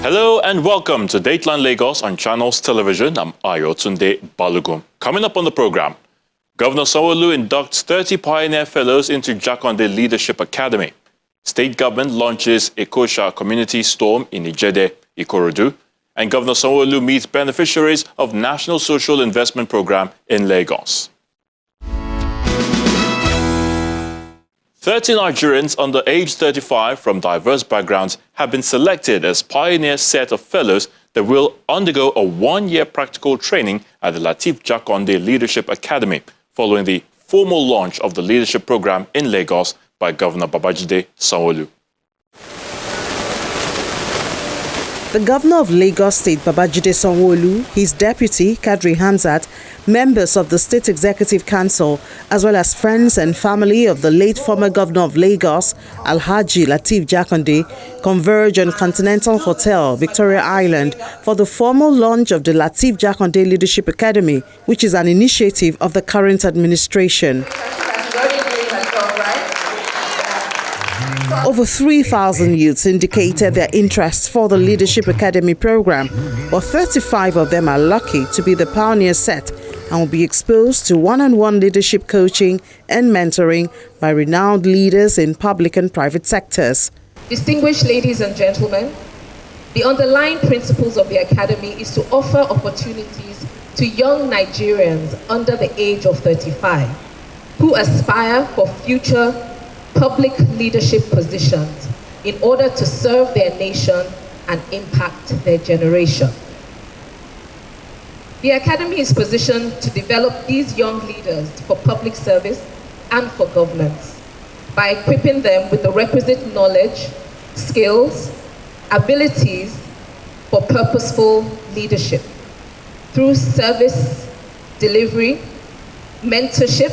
Hello and welcome to Dateline Lagos on Channels Television. I'm Ayotunde Balogun. Coming up on the program, Governor Sanwo-Olu inducts 30 Pioneer Fellows into Jakande Leadership Academy. State government launches Ekosha Community Storm in Ijede, Ikorodu. And Governor Sanwo-Olu meets beneficiaries of National Social Investment Program in Lagos. 30 Nigerians under age 35 from diverse backgrounds have been selected as pioneer set of fellows that will undergo a one-year practical training at the Lateef Jakande Leadership Academy following the formal launch of the leadership program in Lagos by Governor Babajide Sanwo-Olu. The Governor of Lagos State, Babajide Sanwo-Olu, his deputy, Kadri Hamzat, members of the State Executive Council, as well as friends and family of the late former Governor of Lagos, Alhaji Lateef Jakande, converge on Continental Hotel, Victoria Island, for the formal launch of the Lateef Jakande Leadership Academy, which is an initiative of the current administration. Over 3,000 youths indicated their interest for the Leadership Academy program, but 35 of them are lucky to be the pioneer set and will be exposed to one-on-one leadership coaching and mentoring by renowned leaders in public and private sectors. Distinguished ladies and gentlemen, the underlying principles of the Academy is to offer opportunities to young Nigerians under the age of 35 who aspire for future public leadership positions in order to serve their nation and impact their generation. The Academy is positioned to develop these young leaders for public service and for governance by equipping them with the requisite knowledge, skills, abilities for purposeful leadership through service delivery, mentorship,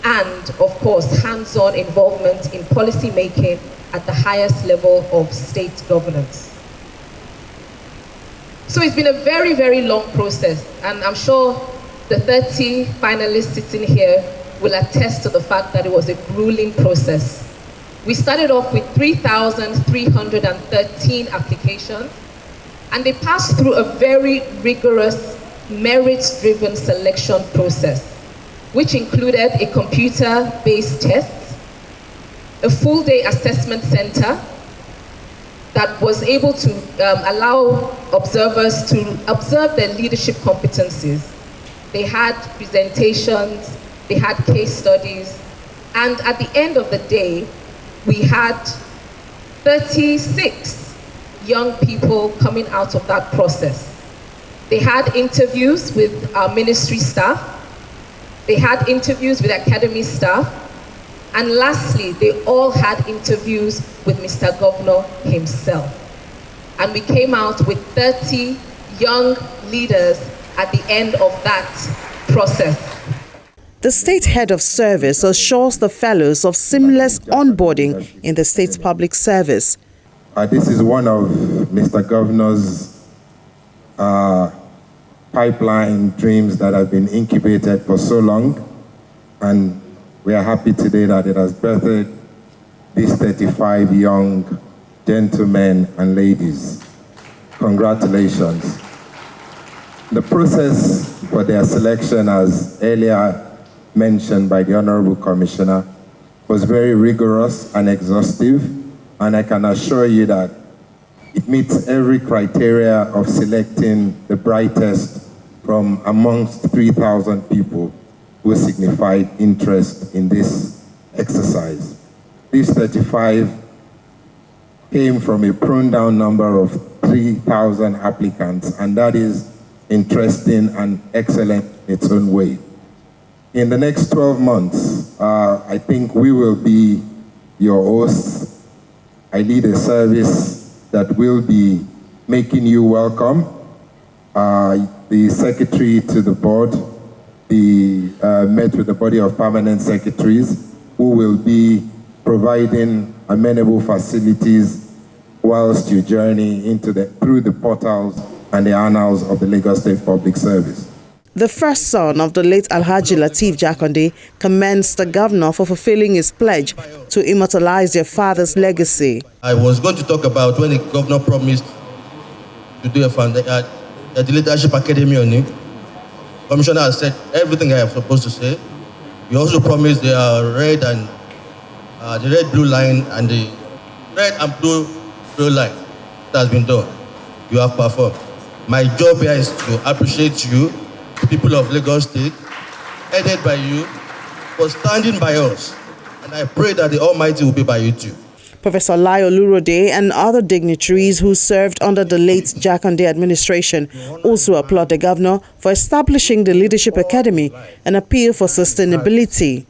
and, of course, hands-on involvement in policy making at the highest level of state governance. So it's been a very, very long process, and I'm sure the 30 finalists sitting here will attest to the fact that it was a grueling process. We started off with 3,313 applications, and they passed through a very rigorous, merit-driven selection process, which included a computer-based test, a full-day assessment center that was able to allow observers to observe their leadership competencies. They had presentations, they had case studies, and at the end of the day, we had 36 young people coming out of that process. They had interviews with our ministry staff, they had interviews with Academy staff, and lastly, they all had interviews with Mr. Governor himself. And we came out with 30 young leaders at the end of that process. The State Head of Service assures the fellows of seamless onboarding in the state's public service. This is one of Mr. Governor's pipeline dreams that have been incubated for so long, and we are happy today that it has birthed these 35 young gentlemen and ladies. Congratulations. The process for their selection, as earlier mentioned by the Honorable Commissioner, was very rigorous and exhaustive, and I can assure you that it meets every criteria of selecting the brightest from amongst 3,000 people who signified interest in this exercise. These 35 came from a pruned-down number of 3,000 applicants, and that is interesting and excellent in its own way. In the next 12 months, I think we will be your hosts. I lead a service that will be making you welcome. The secretary to the board, met with the body of permanent secretaries who will be providing amenable facilities whilst you journey through the portals and the annals of the Lagos State Public Service. The first son of the late Alhaji Lateef Jakande commends the governor for fulfilling his pledge to immortalize their father's legacy. I was going to talk about when the governor promised to do a leadership academy on it. Commissioner has said everything I am supposed to say. He also promised the red and the red-blue line and the red and blue line that has been done. You have performed. My job here is to appreciate you, the people of Lagos State, headed by you, for standing by us. And I pray that the Almighty will be by you too. Professor Olurode and other dignitaries who served under the late Jakande administration also applaud the governor for establishing the Leadership Academy and appeal for sustainability.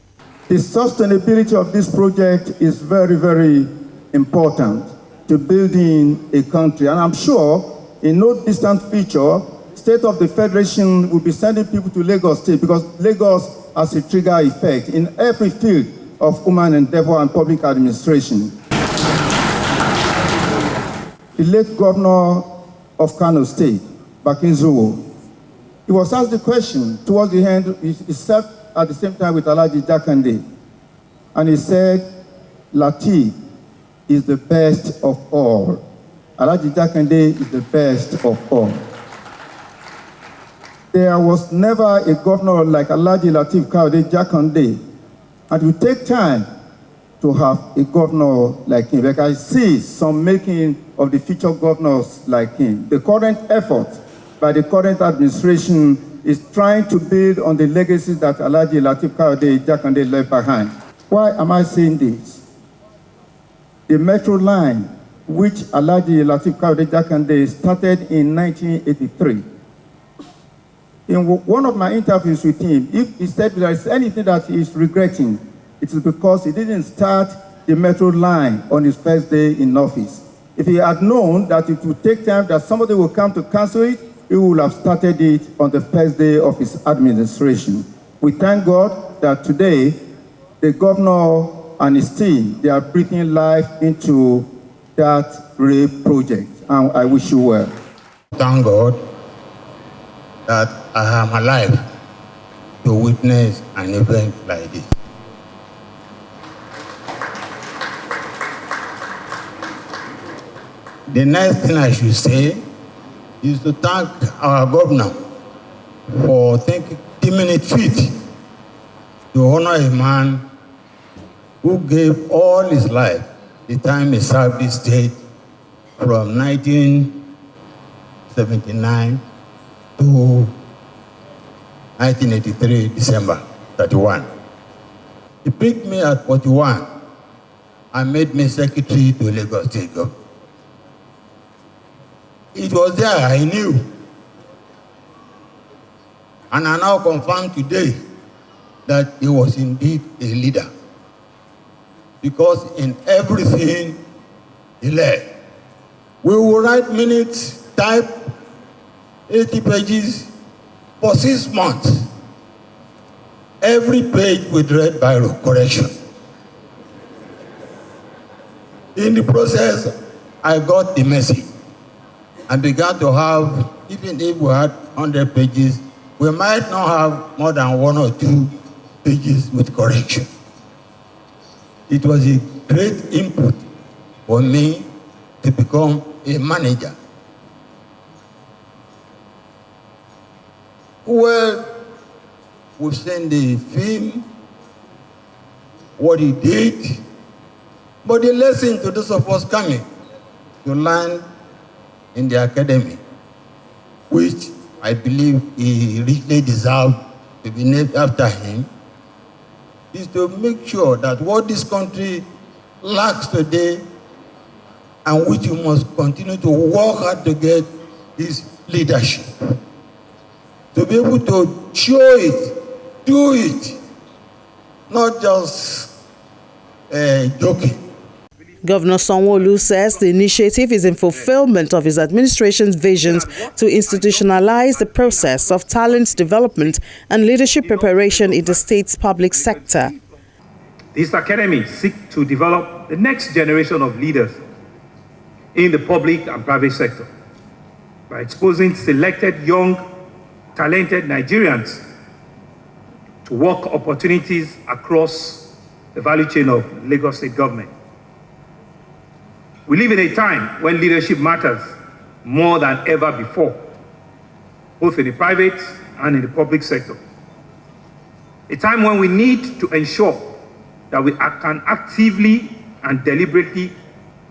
The sustainability of this project is very, very important to building a country. And I'm sure in no distant future, State of the Federation will be sending people to Lagos State because Lagos has a trigger effect in every field of human endeavor and public administration. The late governor of Kano State, Sanwo-Olu, he was asked the question towards the end. He served at the same time with Alhaji Jakande, and he said, Lateef is the best of all. Alhaji Jakande is the best of all. There was never a governor like Alhaji Lateef Jakande, and it will take time to have a governor like him. Like I see some making of the future governors like him. The current effort by the current administration is trying to build on the legacy that Alhaji Lateef Jakande left behind. Why am I saying this? The metro line, which Alhaji Lateef Jakande started in 1983. In one of my interviews with him, if he said there is anything that he is regretting, it is because he didn't start the metro line on his first day in office. If he had known that it would take time, that somebody will come to cancel it, he would have started it on the first day of his administration. We thank God that today, the governor and his team, they are breathing life into that great project. And I wish you well. Thank God that I am alive to witness an event like this. The next thing I should say is to thank our governor for deeming it fit to honor a man who gave all his life the time he served this state from 1979 to 1983, December 31. He picked me at 41 and made me secretary to Lagos State Government. It was there I knew. And I now confirm today that he was indeed a leader. Because in everything he led, we will write minutes, type 80 pages for 6 months. Every page with red biro correction. In the process, I got the message and began to have, even if we had 100 pages, we might not have more than 1 or 2 pages with correction. It was a great input for me to become a manager. Well, we've seen the film, what he did, but the lesson to those of us coming to learn in the academy, which I believe he richly deserved to be named after him, is to make sure that what this country lacks today and which you must continue to work hard to get is leadership. To be able to show it, do it, not just joking. Governor Sanwo-Olu says the initiative is in fulfillment of his administration's visions to institutionalize the process of talent development and leadership preparation in the state's public sector. This academy seeks to develop the next generation of leaders in the public and private sector by exposing selected young, talented Nigerians to work opportunities across the value chain of Lagos State government. We live in a time when leadership matters more than ever before, both in the private and in the public sector. A time when we need to ensure that we can actively and deliberately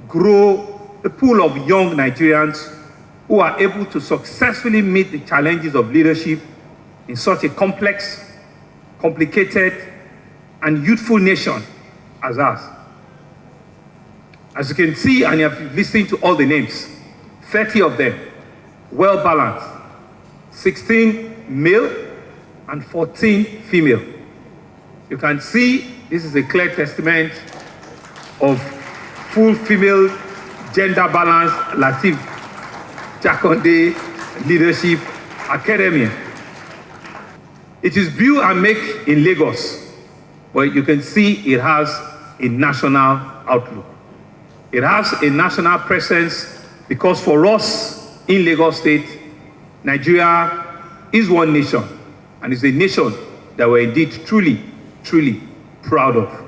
grow the pool of young Nigerians who are able to successfully meet the challenges of leadership in such a complex, complicated, and youthful nation as ours. As you can see, and you have listened to all the names, 30 of them, well balanced, 16 male and 14 female. You can see this is a clear testament of full female, gender balanced Lateef Jakande Leadership Academy. It is built and made in Lagos, but you can see it has a national outlook. It has a national presence because for us in Lagos State, Nigeria is one nation, and is a nation that we're indeed truly, truly proud of.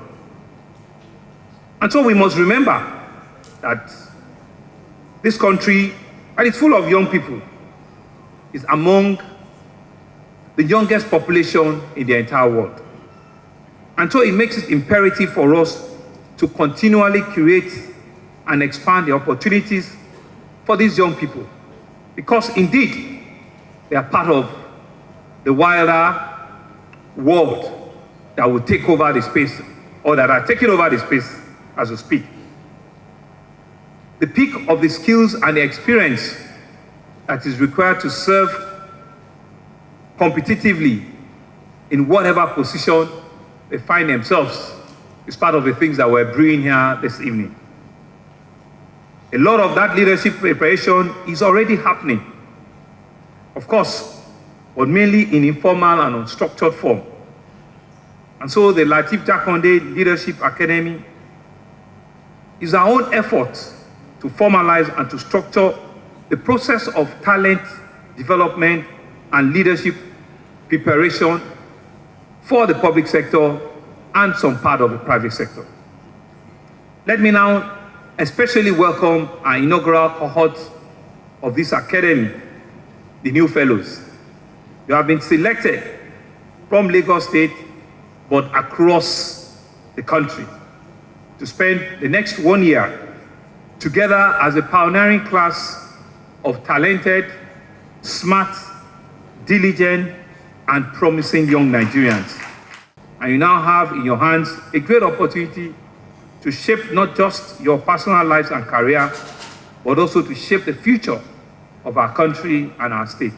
And so we must remember that this country, and it's full of young people, is among the youngest population in the entire world. And so it makes it imperative for us to continually create and expand the opportunities for these young people, because indeed they are part of the wilder world that will take over the space, or that are taking over the space as we speak. The peak of the skills and the experience that is required to serve competitively in whatever position they find themselves is part of the things that we're brewing here this evening. A lot of that leadership preparation is already happening, of course, but mainly in informal and unstructured form. And so the Lateef Jakande Leadership Academy is our own effort to formalize and to structure the process of talent development and leadership preparation for the public sector and some part of the private sector. Let me now especially welcome our inaugural cohort of this academy, the new fellows. You have been selected from Lagos State, but across the country, to spend the next 1 year together as a pioneering class of talented, smart, diligent, and promising young Nigerians. And you now have in your hands a great opportunity to shape not just your personal lives and career, but also to shape the future of our country and our state.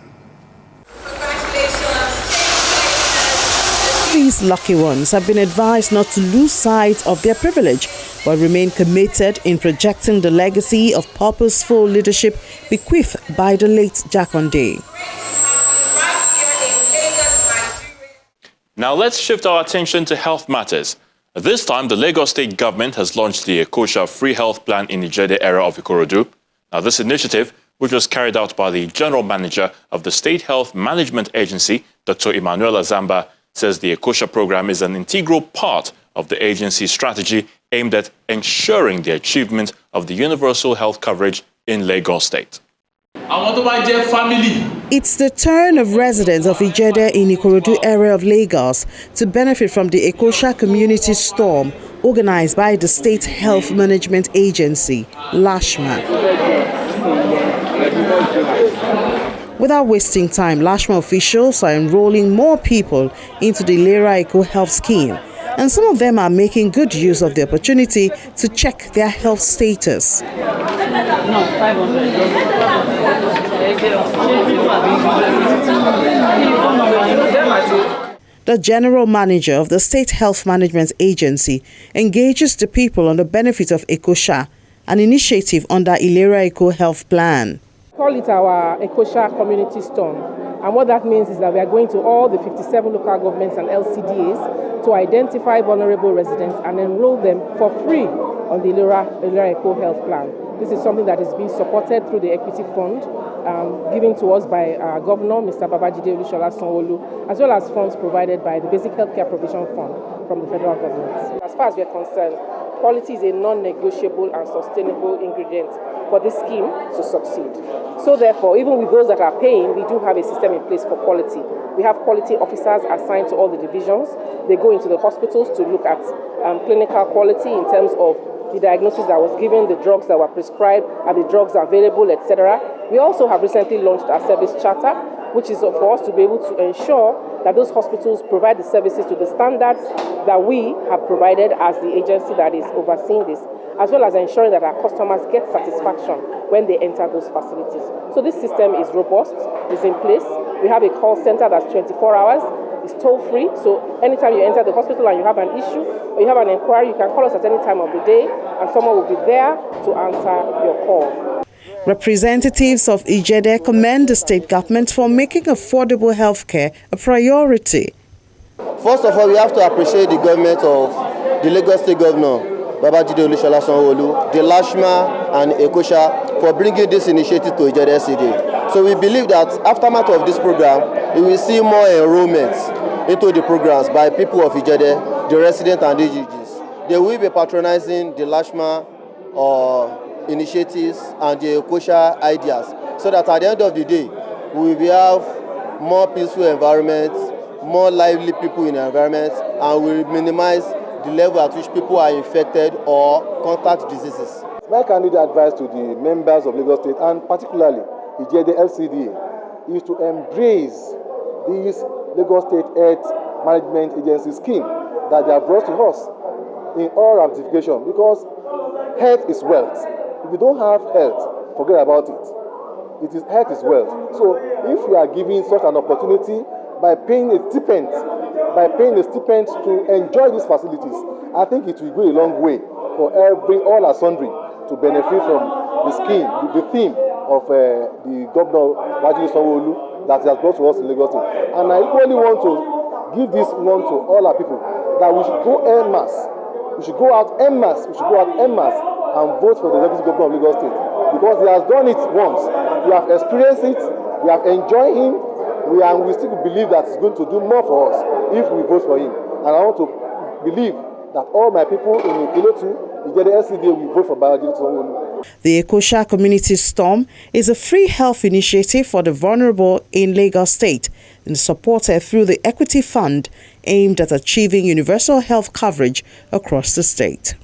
These lucky ones have been advised not to lose sight of their privilege, but remain committed in projecting the legacy of purposeful leadership bequeathed by the late Jakande. Now let's shift our attention to health matters. This time, the Lagos State government has launched the Ekosha Free Health Plan in the Jakande area of Ikorodu. Now, this initiative, which was carried out by the General Manager of the State Health Management Agency, Dr. Emmanuel Azamba, says the Ekosha program is an integral part of the agency's strategy aimed at ensuring the achievement of the universal health coverage in Lagos State. It's the turn of residents of Ijede in Ikorodu area of Lagos to benefit from the Ekosha Community Storm organized by the State Health Management Agency, LASHMA. Without wasting time, LASHMA officials are enrolling more people into the Lera Eco Health Scheme, and some of them are making good use of the opportunity to check their health status. The General Manager of the State Health Management Agency engages the people on the benefit of Ekosha, an initiative under Ilera Eco Health Plan. We call it our Ekosha Community Storm, and what that means is that we are going to all the 57 local governments and LCDAs to identify vulnerable residents and enroll them for free on the Ilera Eco Health Plan. This is something that is being supported through the Equity Fund given to us by our Governor, Mr. Sanwo-Olu, as well as funds provided by the Basic Healthcare Provision Fund from the federal government. As far as we are concerned, quality is a non-negotiable and sustainable ingredient for this scheme to succeed. So therefore, even with those that are paying, we do have a system in place for quality. We have quality officers assigned to all the divisions. They go into the hospitals to look at clinical quality in terms of the diagnosis that was given, the drugs that were prescribed, are the drugs available, etc. We also have recently launched our service charter, which is for us to be able to ensure that those hospitals provide the services to the standards that we have provided as the agency that is overseeing this, as well as ensuring that our customers get satisfaction when they enter those facilities. So this system is robust, is in place. We have a call center that's 24 hours. It's toll-free, so anytime you enter the hospital and you have an issue or you have an inquiry, you can call us at any time of the day and someone will be there to answer your call. Representatives of Ijede commend the state government for making affordable healthcare a priority. First of all, we have to appreciate the government of the Lagos State Governor, Babajide Sanwo-Olu, the Lashma and Ekosha for bringing this initiative to Ijede LCD. So we believe that aftermath of this program, we will see more enrollments into the programs by people of Ijede, the residents and DGGs. They will be patronizing the Lashma initiatives and the Ekosha ideas, so that at the end of the day, we will have more peaceful environments, more lively people in the environment, and we will minimize the level at which people are infected or contact diseases. My candid advice to the members of Lagos State, and particularly the LCDA, is to embrace this Lagos State Health Management Agency scheme that they have brought to us in all ramifications, because health is wealth. If you don't have health, forget about it. Health is wealth. So if we are giving such an opportunity by paying a stipend to enjoy these facilities, I think it will go a long way for all and sundry to benefit from the scheme, the theme of the governor Babajide Sanwo-Olu that he has brought to us in Lagos State. And I equally want to give this one to all our people, that we should go en masse. We should go out en masse. And vote for the Deputy Governor of Lagos State, because he has done it once. We have experienced it, we have enjoyed him, we still believe that he's going to do more for us if we vote for him. And I want to believe that all my people in Ikilotu, the LCDA, will vote for Babajide Sanwo-Olu. The Ekosha Community Storm is a free health initiative for the vulnerable in Lagos State and supported through the Equity Fund aimed at achieving universal health coverage across the state.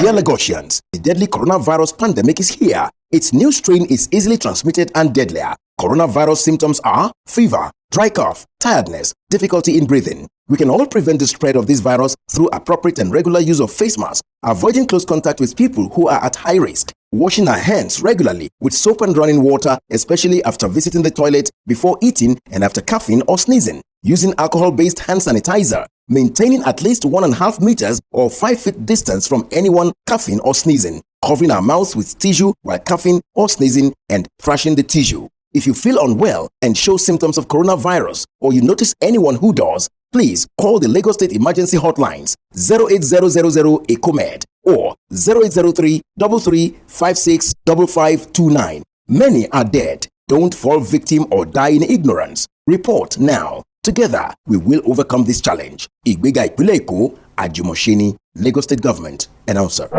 Dear Lagosians, the deadly coronavirus pandemic is here. Its new strain is easily transmitted and deadlier. Coronavirus symptoms are fever, dry cough, tiredness, difficulty in breathing. We can all prevent the spread of this virus through appropriate and regular use of face masks, avoiding close contact with people who are at high risk, washing our hands regularly with soap and running water, especially after visiting the toilet, before eating and after coughing or sneezing, using alcohol-based hand sanitizer, maintaining at least 1.5 meters or 5 feet distance from anyone coughing or sneezing, covering our mouths with tissue while coughing or sneezing, and brushing the tissue. If you feel unwell and show symptoms of coronavirus, or you notice anyone who does, please call the Lagos State Emergency Hotlines 08000 ECOMED or 0803 3356 5529. Many are dead. Don't fall victim or die in ignorance. Report now. Together, we will overcome this challenge. Igbega Ipinle Eko, Ajumosheni, Lagos State Government. Announcer.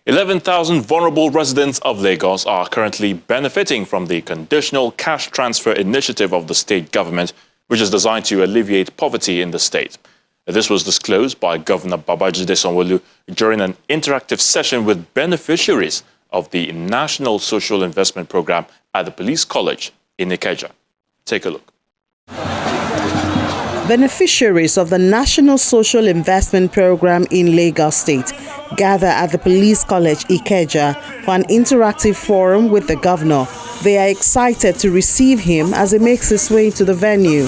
11,000 vulnerable residents of Lagos are currently benefiting from the conditional cash transfer initiative of the state government, which is designed to alleviate poverty in the state. This was disclosed by Governor Babajide Sanwo-Olu during an interactive session with beneficiaries of the National Social Investment Program at the Police College in Ikeja. Take a look. Beneficiaries of the National Social Investment Program in Lagos State gather at the Police College Ikeja for an interactive forum with the governor. They are excited to receive him as he makes his way to the venue.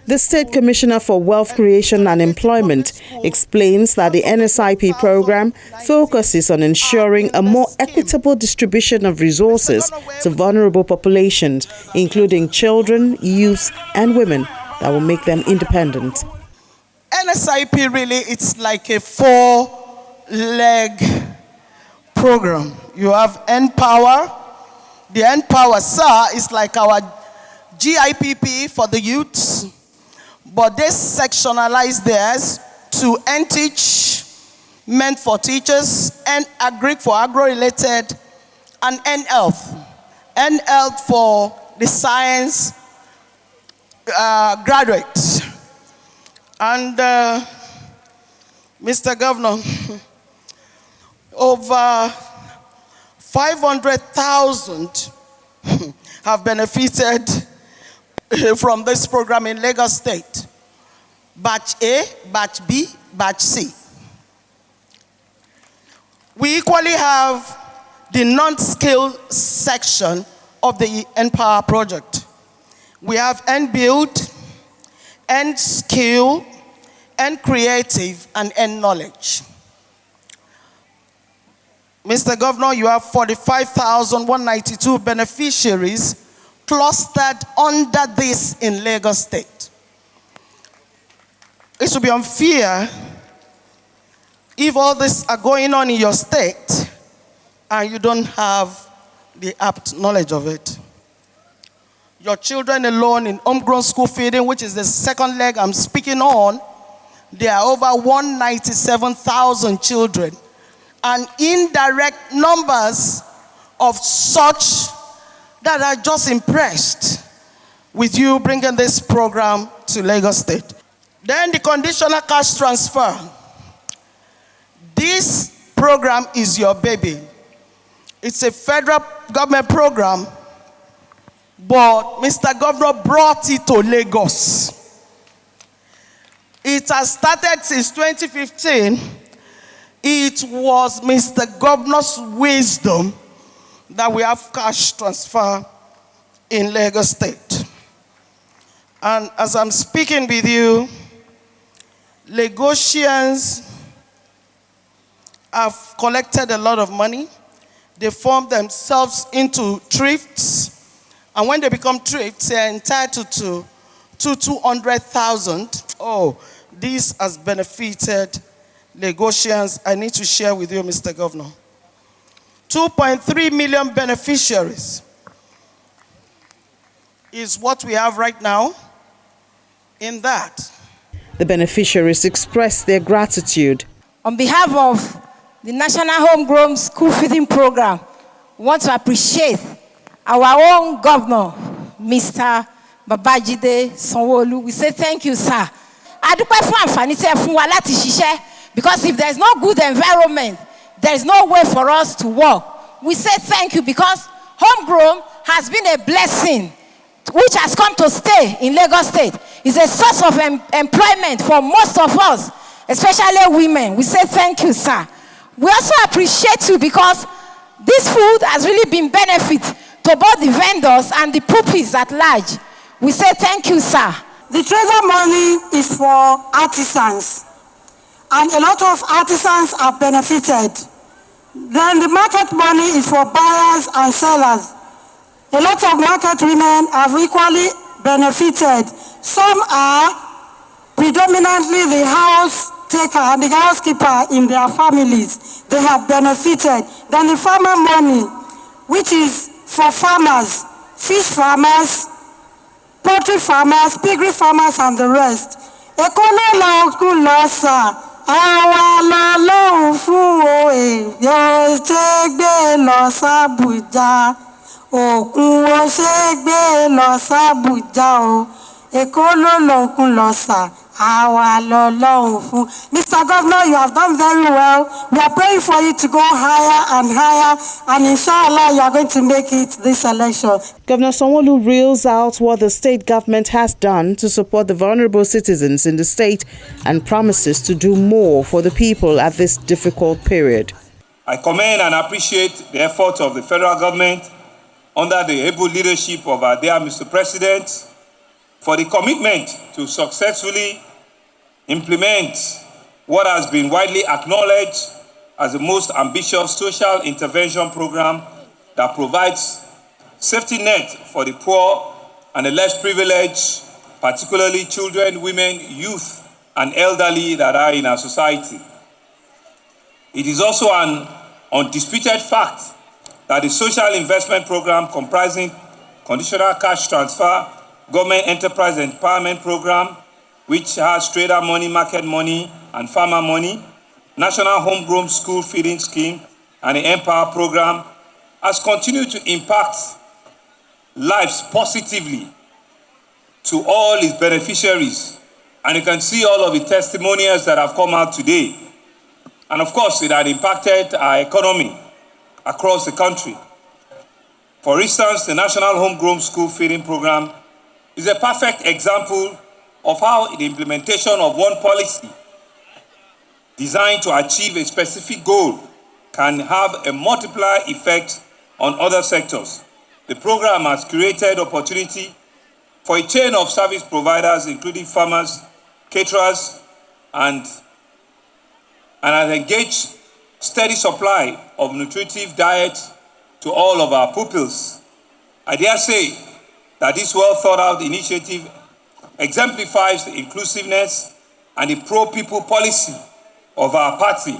The State Commissioner for Wealth Creation and Employment explains that the NSIP program focuses on ensuring a more equitable distribution of resources to vulnerable populations, including children, youths, and women, that will make them independent. NSIP really, it's like a four-leg program. You have Empower. The Empower, sir, is like our GIPP for the youths, but they sectionalize theirs to N-Teach, meant for teachers, and Agric for agro-related, and N-Health. N-Health for the science graduates. And Mr. Governor, over 500,000 have benefited from this program in Lagos State. Batch A, Batch B, Batch C. We equally have the non-skilled section of the Empower project. We have N-Build, N-Skill, N-Creative, and N-Knowledge. Mr. Governor, you have 45,192 beneficiaries clustered under this in Lagos State. It should be unfair if all this are going on in your state and you don't have the apt knowledge of it. Your children alone in homegrown school feeding, which is the second leg I'm speaking on, there are over 197,000 children. And indirect numbers of such that are just impressed with you bringing this program to Lagos State. Then the conditional cash transfer. This program is your baby. It's a federal government program, but Mr. Governor brought it to Lagos. It has started since 2015. It was Mr. Governor's wisdom that we have cash transfer in Lagos State. And as I'm speaking with you, Lagosians have collected a lot of money. They form themselves into thrifts. And when they become thrifts, they are entitled to 200,000. Oh, this has benefited Lagosians. I need to share with you, Mr. Governor. 2.3 million beneficiaries is what we have right now in that. The beneficiaries expressed their gratitude. On behalf of the National Homegrown School Feeding Program, we want to appreciate our own governor, Mr. Babajide Sanwo-Olu. We say thank you, sir. Because if there's no good environment, there's no way for us to work. We say thank you because homegrown has been a blessing which has come to stay in Lagos State. It's a source of employment for most of us, especially women. We say thank you, sir. We also appreciate you because this food has really been benefit to both the vendors and the pupils at large. We say thank you, sir. The treasure money is for artisans, and a lot of artisans are benefited. Then the market money is for buyers and sellers. A lot of market women have equally benefited. Some are predominantly the house taker and the housekeeper in their families. They have benefited. Then the farmer money, which is for farmers, fish farmers, poultry farmers, piggery farmers, and the rest. Àwa lọ́lọ́run fún òye yóò ṣe gbé lọ s'Àbújá, òkun ó ṣe gbé lọ s'Àbújá o, Èkó ló lòkun lọ́sà, àwa lọ́lọ́run fún. Mr. Governor, you have done very well. We are praying for you to go higher and higher, and inshallah you are going to make it this election. Governor Sanwo-Olu reels out what the state government has done to support the vulnerable citizens in the state and promises to do more for the people at this difficult period. I commend and appreciate the efforts of the federal government under the able leadership of our dear Mr. President for the commitment to successfully implement what has been widely acknowledged as the most ambitious social intervention program that provides safety net for the poor and the less privileged, particularly children, women, youth, and elderly that are in our society. It is also an undisputed fact that the social investment program comprising conditional cash transfer, government enterprise empowerment program, which has trader money, market money, and farmer money, national homegrown school feeding scheme, and the Empower program, has continued to impact lives positively to all its beneficiaries. And you can see all of the testimonials that have come out today. And of course, it had impacted our economy across the country. For instance, the National Homegrown School Feeding Program is a perfect example of how the implementation of one policy designed to achieve a specific goal can have a multiplier effect on other sectors. The program has created opportunity for a chain of service providers, including farmers, caterers, and has engaged steady supply of nutritive diet to all of our pupils. I dare say that this well thought out initiative exemplifies the inclusiveness and the pro-people policy of our party,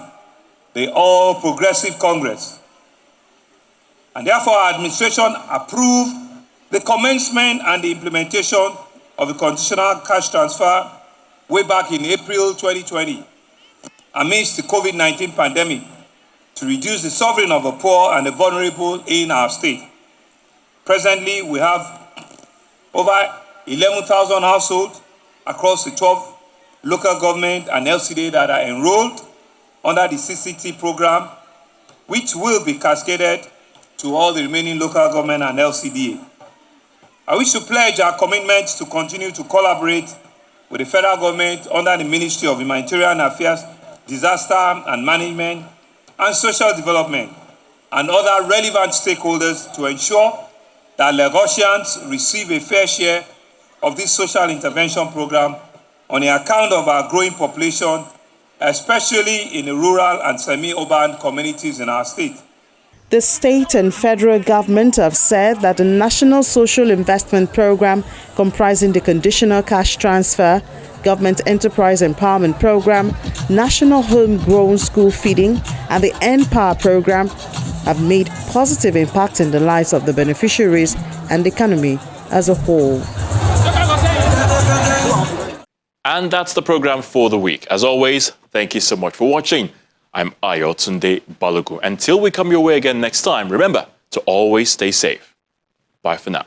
the All Progressive Congress. And therefore, our administration approved the commencement and the implementation of the conditional cash transfer way back in April 2020, amidst the COVID-19 pandemic, to reduce the suffering of the poor and the vulnerable in our state. Presently, we have over 11,000 households across the 12 local government and LCD that are enrolled under the CCT program, which will be cascaded to all the remaining local government and LCDA. I wish to pledge our commitment to continue to collaborate with the federal government under the Ministry of Humanitarian Affairs, Disaster and Management, and Social Development, and other relevant stakeholders to ensure that Lagosians receive a fair share of this social intervention program on the account of our growing population, especially in the rural and semi-urban communities in our state. The state and federal government have said that the National Social Investment Program, comprising the Conditional Cash Transfer, Government Enterprise Empowerment Program, National Homegrown School Feeding, and the Empower Program, have made positive impact in the lives of the beneficiaries and the economy as a whole. And that's the program for the week. As always, thank you so much for watching. I'm Ayotunde Balogun. Until we come your way again next time, remember to always stay safe. Bye for now.